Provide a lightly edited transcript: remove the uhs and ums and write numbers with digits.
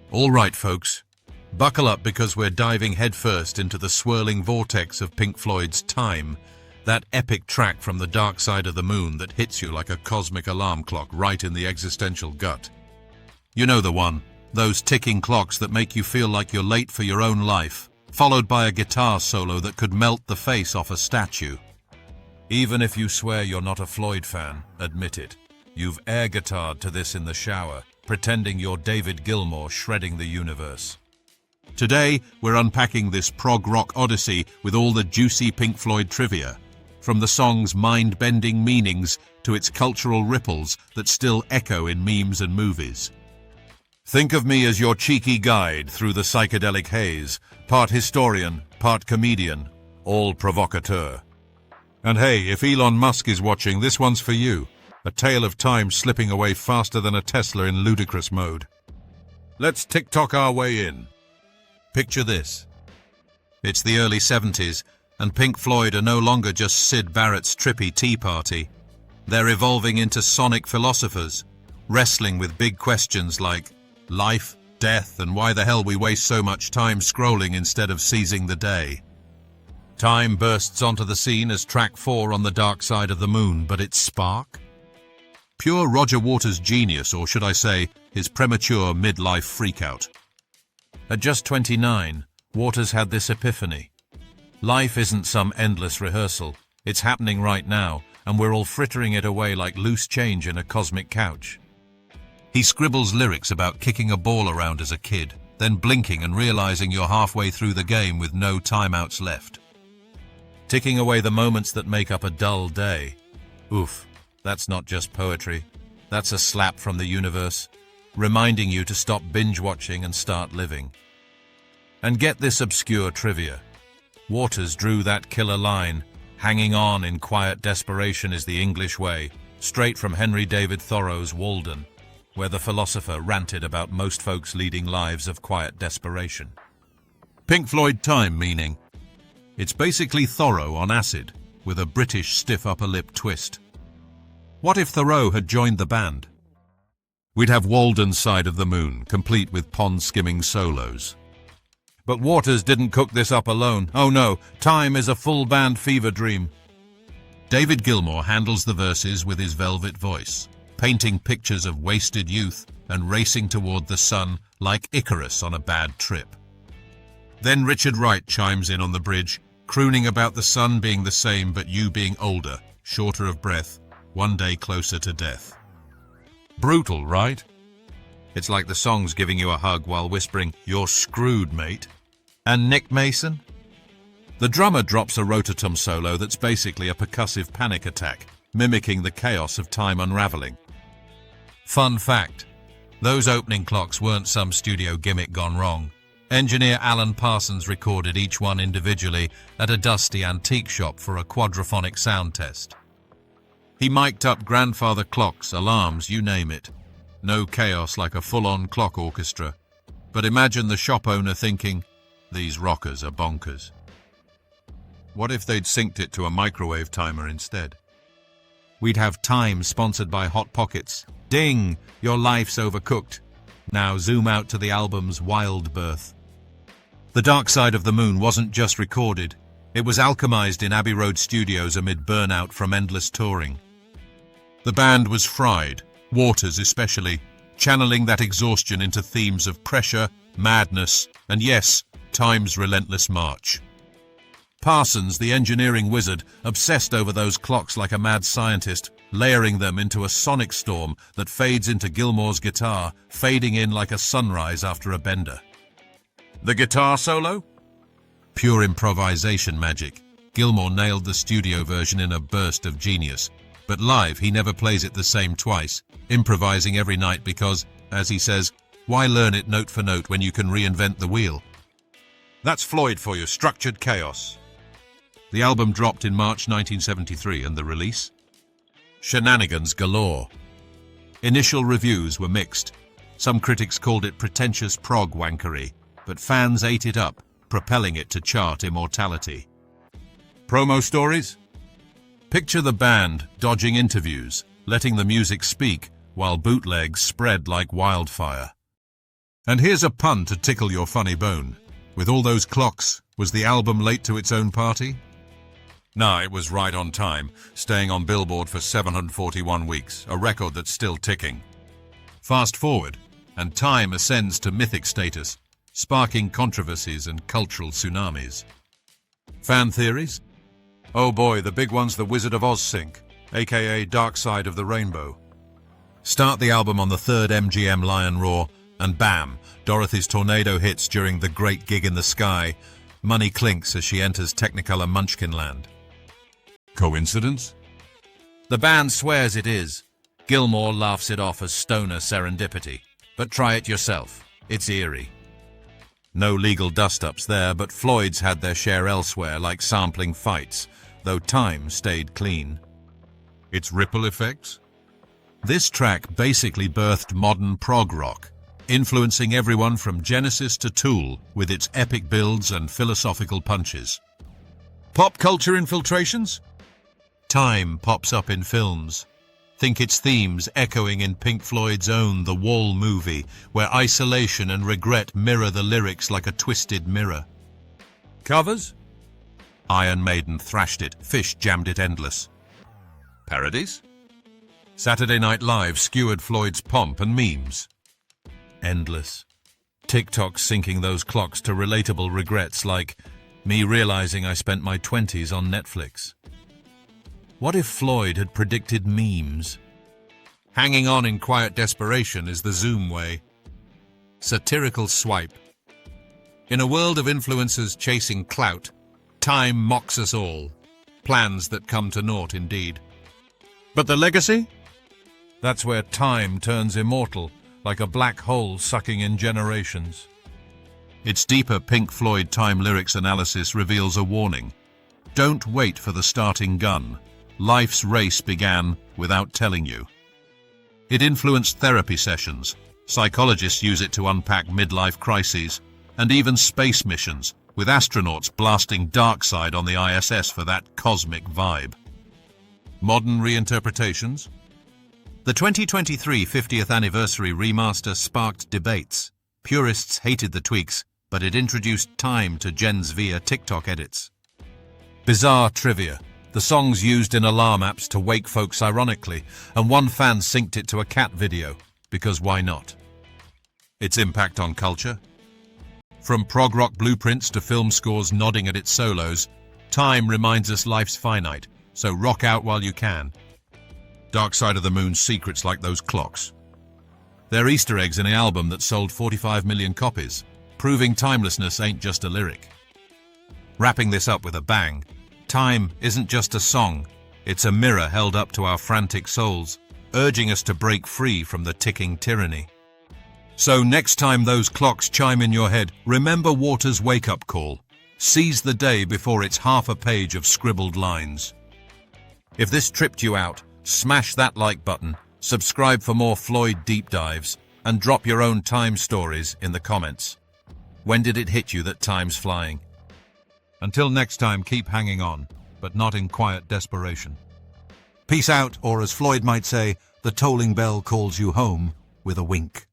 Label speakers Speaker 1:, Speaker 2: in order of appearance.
Speaker 1: All right, folks, buckle up because we're diving headfirst into the swirling vortex of Pink Floyd's Time, that epic track from the dark side of the moon that hits you like a cosmic alarm clock right in the existential gut. You know the one, those ticking clocks that make you feel like you're late for your own life, followed by a guitar solo that could melt the face off a statue. Even if you swear you're not a Floyd fan, admit it. You've air guitared to this in the shower, pretending you're David Gilmour shredding the universe. Today, we're unpacking this prog rock odyssey with all the juicy Pink Floyd trivia, from the song's mind-bending meanings to its cultural ripples that still echo in memes and movies. Think of me as your cheeky guide through the psychedelic haze, part historian, part comedian, all provocateur. And hey, if Elon Musk is watching, this one's for you. A tale of time slipping away faster than a Tesla in ludicrous mode. Let's TikTok our way in. Picture this. It's the early 70s, and Pink Floyd are no longer just Syd Barrett's trippy tea party. They're evolving into sonic philosophers, wrestling with big questions like life, death, and why the hell we waste so much time scrolling instead of seizing the day. Time bursts onto the scene as track 4 on the dark side of the moon, but its spark? Pure Roger Waters' genius, or should I say, his premature midlife freakout. At just 29, Waters had this epiphany. Life isn't some endless rehearsal. It's happening right now, and we're all frittering it away like loose change in a cosmic couch. He scribbles lyrics about kicking a ball around as a kid, then blinking and realizing you're halfway through the game with no timeouts left. Ticking away the moments that make up a dull day. Oof. That's not just poetry. That's a slap from the universe, reminding you to stop binge-watching and start living. And get this obscure trivia. Waters drew that killer line, "Hanging on in quiet desperation is the English way," straight from Henry David Thoreau's Walden, where the philosopher ranted about most folks leading lives of quiet desperation. Pink Floyd Time meaning. It's basically Thoreau on acid, with a British stiff upper lip twist. What if Thoreau had joined the band? We'd have Walden's Side of the Moon, complete with pond-skimming solos. But Waters didn't cook this up alone. Oh no, Time is a full-band fever dream. David Gilmour handles the verses with his velvet voice, painting pictures of wasted youth and racing toward the sun like Icarus on a bad trip. Then Richard Wright chimes in on the bridge, crooning about the sun being the same but you being older, shorter of breath, one day closer to death. Brutal, right? It's like the song's giving you a hug while whispering, "You're screwed, mate." And Nick Mason? The drummer drops a rototom solo that's basically a percussive panic attack, mimicking the chaos of time unraveling. Fun fact, those opening clocks weren't some studio gimmick gone wrong. Engineer Alan Parsons recorded each one individually at a dusty antique shop for a quadraphonic sound test. He mic'd up grandfather clocks, alarms, you name it. No chaos like a full-on clock orchestra. But imagine the shop owner thinking, these rockers are bonkers. What if they'd synced it to a microwave timer instead? We'd have Time sponsored by Hot Pockets. Ding! Your life's overcooked. Now zoom out to the album's wild birth. The Dark Side of the Moon wasn't just recorded. It was alchemized in Abbey Road studios amid burnout from endless touring. The band was fried, Waters especially, channeling that exhaustion into themes of pressure, madness, and yes, time's relentless march. Parsons, the engineering wizard, obsessed over those clocks like a mad scientist, layering them into a sonic storm that fades into Gilmour's guitar, fading in like a sunrise after a bender. The guitar solo? Pure improvisation magic. Gilmour nailed the studio version in a burst of genius. But live, he never plays it the same twice, improvising every night because, as he says, why learn it note for note when you can reinvent the wheel? That's Floyd for you, structured chaos. The album dropped in March 1973, and the release? Shenanigans galore. Initial reviews were mixed. Some critics called it pretentious prog wankery, but fans ate it up, propelling it to chart immortality. Promo stories? Picture the band dodging interviews, letting the music speak while bootlegs spread like wildfire. And here's a pun to tickle your funny bone. With all those clocks, was the album late to its own party? Nah, it was right on time, staying on Billboard for 741 weeks, a record that's still ticking. Fast forward, and Time ascends to mythic status, sparking controversies and cultural tsunamis. Fan theories? Oh boy, the big one's the Wizard of Oz sync, aka Dark Side of the Rainbow. Start the album on the third MGM Lion Roar, and bam, Dorothy's tornado hits during the great gig in the sky. Money clinks as she enters Technicolor Munchkinland. Coincidence? The band swears it is. Gilmour laughs it off as stoner serendipity. But try it yourself. It's eerie. No legal dust-ups there, but Floyd's had their share elsewhere, like sampling fights, though Time stayed clean. Its ripple effects? This track basically birthed modern prog rock, influencing everyone from Genesis to Tool with its epic builds and philosophical punches. Pop culture infiltrations? Time pops up in films. Think its themes echoing in Pink Floyd's own The Wall movie, where isolation and regret mirror the lyrics like a twisted mirror. Covers? Iron Maiden thrashed it, Fish jammed it endless. Parodies? Saturday Night Live skewered Floyd's pomp and memes. Endless. TikTok syncing those clocks to relatable regrets like me realizing I spent my 20s on Netflix. What if Floyd had predicted memes? Hanging on in quiet desperation is the Zoom way. Satirical swipe. In a world of influencers chasing clout, Time mocks us all. Plans that come to naught indeed. But the legacy? That's where Time turns immortal, like a black hole sucking in generations. Its deeper Pink Floyd Time lyrics analysis reveals a warning. Don't wait for the starting gun. Life's race began without telling you. It influenced therapy sessions. Psychologists use it to unpack midlife crises, and even space missions, with astronauts blasting dark side on the ISS for that cosmic vibe. Modern reinterpretations? The 2023 50th anniversary remaster sparked debates. Purists hated the tweaks, but it introduced Time to gens via TikTok edits. Bizarre trivia. The song's used in alarm apps to wake folks ironically, and one fan synced it to a cat video, because why not? Its impact on culture? From prog rock blueprints to film scores nodding at its solos, Time reminds us life's finite, so rock out while you can. Dark Side of the Moon's secrets like those clocks. They're Easter eggs in an album that sold 45 million copies, proving timelessness ain't just a lyric. Wrapping this up with a bang, Time isn't just a song, it's a mirror held up to our frantic souls, urging us to break free from the ticking tyranny. So next time those clocks chime in your head, remember Water's wake-up call. Seize the day before it's half a page of scribbled lines. If this tripped you out, smash that like button, subscribe for more Floyd deep dives, and drop your own Time stories in the comments. When did it hit you that time's flying? Until next time, keep hanging on, but not in quiet desperation. Peace out, or as Floyd might say, the tolling bell calls you home with a wink.